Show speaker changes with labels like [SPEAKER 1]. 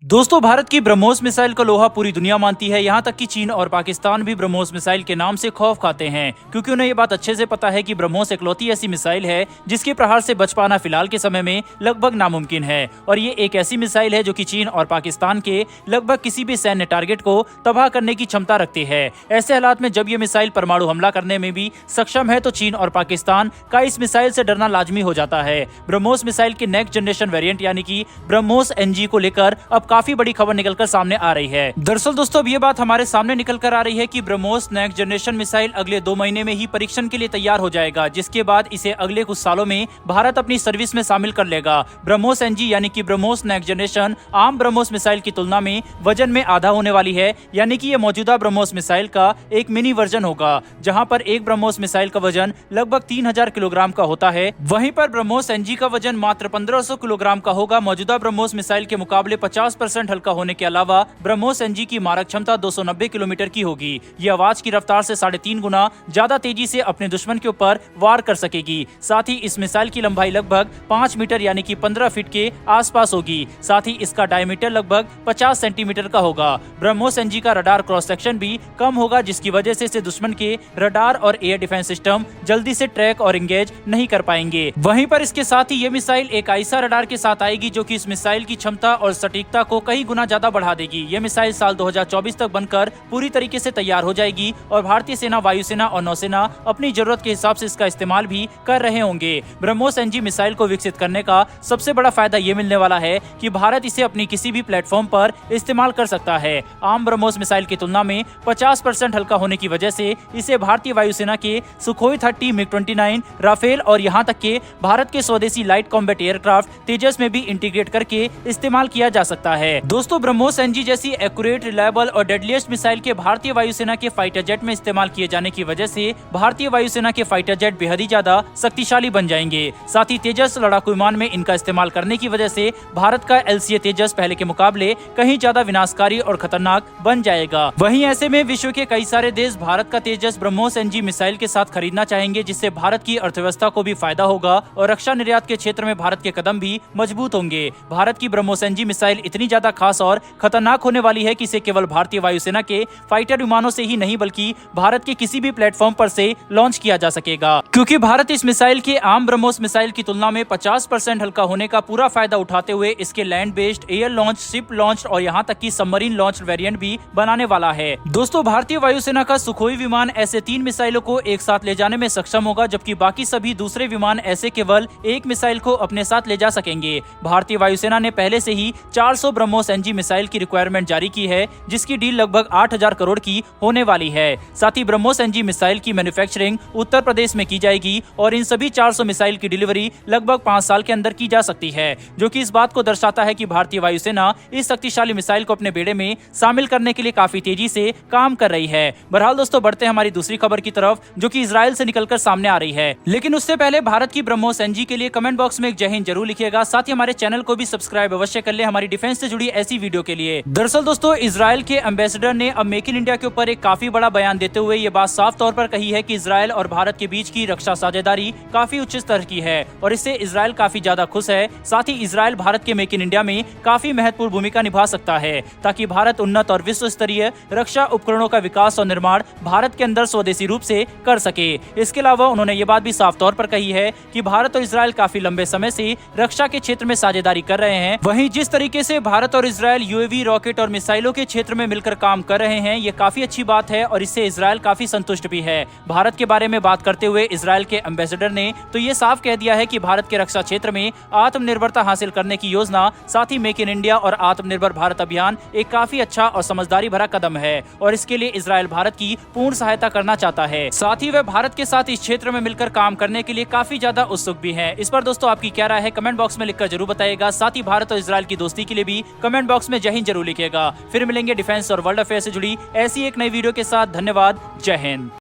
[SPEAKER 1] दोस्तों, भारत की ब्रह्मोस मिसाइल का लोहा पूरी दुनिया मानती है। यहाँ तक कि चीन और पाकिस्तान भी ब्रह्मोस मिसाइल के नाम से खौफ खाते हैं, क्योंकि उन्हें ये बात अच्छे से पता है कि ब्रह्मोस इकलौती ऐसी मिसाइल है जिसके प्रहार से बच पाना फिलहाल के समय में लगभग नामुमकिन है। और ये एक ऐसी मिसाइल है जो कि चीन और पाकिस्तान के लगभग किसी भी सैन्य टारगेट को तबाह करने की क्षमता रखती है। ऐसे हालात में जब ये मिसाइल परमाणु हमला करने में भी सक्षम है तो चीन और पाकिस्तान का इस मिसाइल से डरना लाजमी हो जाता है। ब्रह्मोस मिसाइल के नेक्स्ट जनरेशन वेरिएंट यानी कि ब्रह्मोस एनजी को लेकर अब काफी बड़ी खबर निकलकर सामने आ रही है। दरअसल दोस्तों, अब ये बात हमारे सामने निकल कर आ रही है कि ब्रह्मोस नेक्स्ट जनरेशन मिसाइल अगले 2 महीने में ही परीक्षण के लिए तैयार हो जाएगा, जिसके बाद इसे अगले कुछ सालों में भारत अपनी सर्विस में शामिल कर लेगा। ब्रह्मोस एनजी यानी कि ब्रह्मोस नेक्स्ट जनरेशन आम ब्रह्मोस मिसाइल की तुलना में वजन में आधा होने वाली है, यानी कि ये मौजूदा ब्रह्मोस मिसाइल का एक मिनी वर्जन होगा, जहां पर एक ब्रह्मोस मिसाइल का वजन लगभग 3000 किलोग्राम का होता है। वहीं पर ब्रह्मोस एनजी का वजन मात्र 1500 किलोग्राम का होगा। मौजूदा ब्रह्मोस मिसाइल के मुकाबले 50% हल्का होने के अलावा ब्रह्मोस एनजी की मारक क्षमता 290 किलोमीटर की होगी। ये आवाज की रफ्तार से 3.5 गुना ज्यादा तेजी से अपने दुश्मन के ऊपर वार कर सकेगी। साथ ही इस मिसाइल की लंबाई लगभग 5 मीटर यानी कि 15 फीट के आसपास होगी। साथ ही इसका डायमीटर लगभग 50 सेंटीमीटर का होगा। ब्रह्मोस एनजी का रडार क्रॉस सेक्शन भी कम होगा, जिसकी वजह से इसे दुश्मन के रडार और एयर डिफेंस सिस्टम जल्दी से ट्रैक और इंगेज नहीं कर पाएंगे। वहीं पर इसके साथ ही ये मिसाइल एक ऐसा रडार के साथ आएगी जो कि इस मिसाइल की क्षमता और सटीकता को कई गुना ज्यादा बढ़ा देगी। ये मिसाइल साल 2024 तक बनकर पूरी तरीके से तैयार हो जाएगी और भारतीय सेना, वायुसेना और नौसेना अपनी जरूरत के हिसाब से इसका इस्तेमाल भी कर रहे होंगे। ब्रह्मोस एनजी मिसाइल को विकसित करने का सबसे बड़ा फायदा ये मिलने वाला है कि भारत इसे अपनी किसी भी प्लेटफॉर्म पर इस्तेमाल कर सकता है। आम ब्रह्मोस मिसाइल की तुलना में 50% हल्का होने की वजह से इसे भारतीय वायुसेना के सुखोई 30, मिग-29, राफेल और यहाँ तक के भारत के स्वदेशी लाइट कॉम्बैट एयरक्राफ्ट तेजस में भी इंटीग्रेट करके इस्तेमाल किया जा सकता है। दोस्तों, ब्रह्मोस एनजी जैसी एक्यूरेट, रिलायबल और डेडलीस्ट मिसाइल के भारतीय वायुसेना के फाइटर जेट में इस्तेमाल किए जाने की वजह से भारतीय वायुसेना के फाइटर जेट बेहद ही ज्यादा शक्तिशाली बन जाएंगे। साथ ही तेजस लड़ाकू विमान में इनका इस्तेमाल करने की वजह से भारत का एलसीए तेजस पहले के मुकाबले कहीं ज्यादा विनाशकारी और खतरनाक बन जाएगा। वहीं ऐसे में विश्व के कई सारे देश भारत का तेजस ब्रह्मोस एनजी मिसाइल के साथ खरीदना चाहेंगे, जिससे भारत की अर्थव्यवस्था को भी फायदा होगा और रक्षा निर्यात के क्षेत्र में भारत के कदम भी मजबूत होंगे। भारत की ब्रह्मोस एनजी मिसाइल इतनी ज्यादा खास और खतरनाक होने वाली है कि इसे केवल भारतीय वायुसेना के फाइटर विमानों से ही नहीं बल्कि भारत के किसी भी प्लेटफॉर्म पर से लॉन्च किया जा सकेगा, क्योंकि भारत इस मिसाइल के आम ब्रह्मोस मिसाइल की तुलना में 50% हल्का होने का पूरा फायदा उठाते हुए इसके land based, air launch, ship launch और यहाँ तक की सबमरीन लॉन्च वेरिएंट भी बनाने वाला है। दोस्तों, भारतीय वायुसेना का सुखोई विमान ऐसे 3 मिसाइलों को एक साथ ले जाने में सक्षम होगा, जबकि बाकी सभी दूसरे विमान ऐसे केवल एक मिसाइल को अपने साथ ले जा सकेंगे। भारतीय वायुसेना ने पहले से ही 400 ब्रह्मोस एनजी मिसाइल की रिक्वायरमेंट जारी की है, जिसकी डील लगभग 8000 करोड़ की होने वाली है। साथ ही ब्रह्मोस एनजी मिसाइल की मैन्युफैक्चरिंग उत्तर प्रदेश में की जाएगी और इन सभी 400 मिसाइल की डिलीवरी लगभग 5 साल के अंदर की जा सकती है, जो कि इस बात को दर्शाता है कि भारतीय वायुसेना इस शक्तिशाली मिसाइल को अपने बेड़े में शामिल करने के लिए काफी तेजी से काम कर रही है। बहरहाल दोस्तों, बढ़ते हैं हमारी दूसरी खबर की तरफ, जो कि इजराइल से निकलकर सामने आ रही है। लेकिन उससे पहले भारत की ब्रह्मोस एनजी के लिए कमेंट बॉक्स में एक जय हिंद जरूर लिखिएगा। साथ ही हमारे चैनल को भी सब्सक्राइब अवश्य कर ले हमारी डिफेंस से जुड़ी ऐसी वीडियो के लिए। दरअसल दोस्तों, इजराइल के एम्बेसडर ने अब मेक इन इंडिया के ऊपर एक काफी बड़ा बयान देते हुए ये बात साफ तौर पर कही है कि इजराइल और भारत के बीच की रक्षा साझेदारी काफी उच्च स्तर की है और इससे इजराइल काफी ज्यादा खुश है। साथ ही इजराइल भारत के मेक इन इंडिया में काफी महत्वपूर्ण भूमिका निभा सकता है, ताकि भारत उन्नत और विश्व स्तरीय रक्षा उपकरणों का विकास और निर्माण भारत के अंदर स्वदेशी रूप से कर सके। इसके अलावा उन्होंने ये बात भी साफ तौर पर कही है कि भारत और इजराइल काफी लंबे समय से रक्षा के क्षेत्र में साझेदारी कर रहे हैं। वहीं जिस तरीके से भारत और इजराइल यूएवी, रॉकेट और मिसाइलों के क्षेत्र में मिलकर काम कर रहे हैं, ये काफी अच्छी बात है और इससे इजराइल काफी संतुष्ट भी है। भारत के बारे में बात करते हुए इजराइल के एम्बेसडर ने तो ये साफ कह दिया है कि भारत के रक्षा क्षेत्र में आत्मनिर्भरता हासिल करने की योजना, साथ ही मेक इन इंडिया और आत्मनिर्भर भारत अभियान एक काफी अच्छा और समझदारी भरा कदम है और इसके लिए इजराइल भारत की पूर्ण सहायता करना चाहता है। साथ ही वह भारत के साथ इस क्षेत्र में मिलकर काम करने के लिए काफी ज्यादा उत्सुक भी है। इस पर दोस्तों आपकी क्या राय है, कमेंट बॉक्स में लिखकर जरूर बताइएगा। साथ ही भारत और इजराइल की दोस्ती के लिए भी कमेंट बॉक्स में जय हिंद जरूर लिखिएगा। फिर मिलेंगे डिफेंस और वर्ल्ड अफेयर से जुड़ी ऐसी एक नई वीडियो के साथ। धन्यवाद, जय हिंद।